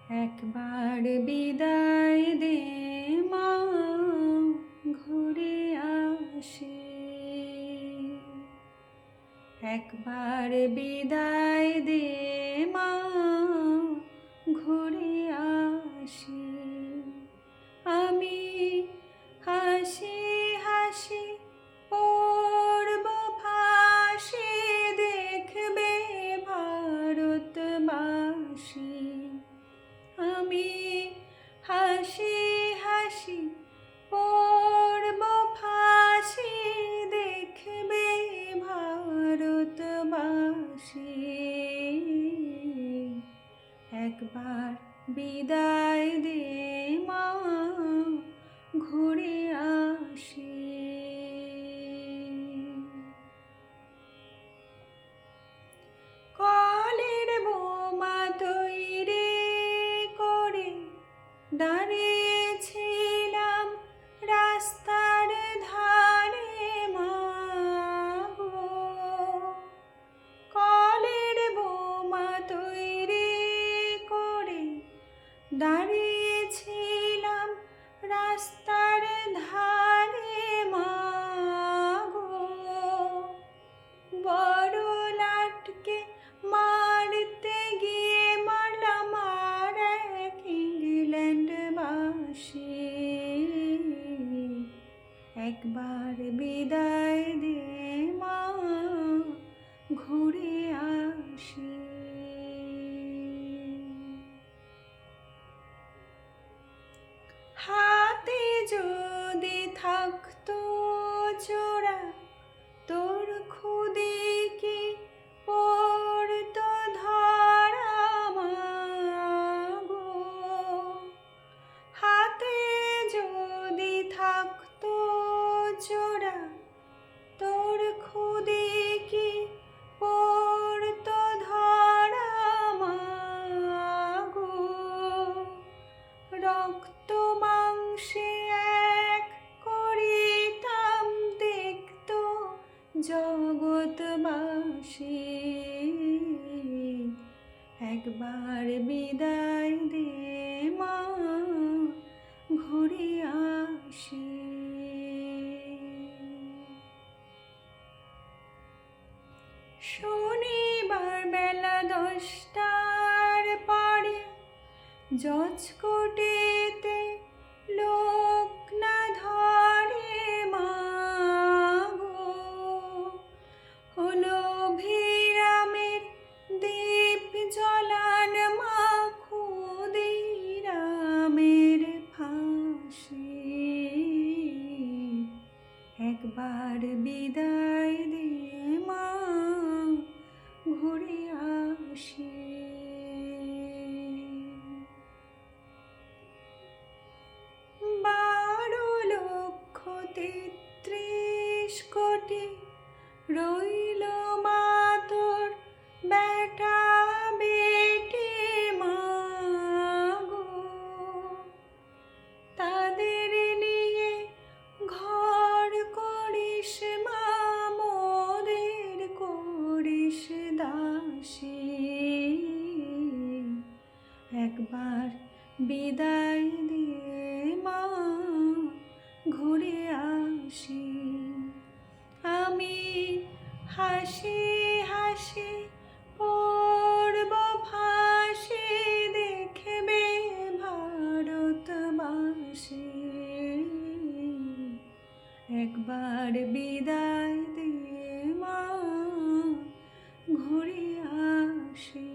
একবার বিদায় দে মা, ঘুরে আসি। একবার বিদায় দে মা, ঘুরে আসি। আমি হাসি হাসি পড়ব ফাঁসি, দেখবে ভারতবাসী। আমি হাসি হাসি পড়ব ফাঁসি, দেখবে ভারতবাসী। একবার বিদায় দে মা, ঘুরে আসি। কলের বোমা তৈরি করে দাঁড়িয়েছিলাম রাস্তার ধারে মা গো। কলের বোমা তৈরি করে দাঁড়িয়েছিলাম রাস্তার ধারে মা গো। বড় লাটকে মারতে গিয়ে মারলাম আর এক ইংল্যান্ডবাসী। একবার বিদায় দে মা, ঘুরে আসি। হাতে যদি থাকতো জোড়া তোর খুদি কি পড়তো ধরা মা গো। হাতে যদি থাকতো জোড়া তোর খুদি কি পড়তো ধরা মা গো। রক্ত মাংসে এক করিতাম দেখতো জগৎবাসী। একবার বিদায় দে মা, ঘুরে আসি। শনিবার বেলা 10টার পরে জজকোর্টেতে লোক না ধরে মা গো। হলো ভিরামের দীপ জ্বলান মা, ক্ষুদিরামের ফাঁসি। একবার বিদায় দে মা, ঘুরে আসি। 12,33,000,000 রইল মা তোর বেটা বেটি মা গো। তাদের নিয়ে ঘর করিস মা, মোদের করিস দাসী। একবার বিদায় দে মা, ঘুরে আসি। আমি হাসি হাসি পড়ব ফাঁসি, দেখবে ভারতবাসী। একবার বিদায় দে মা, ঘুরে আসি।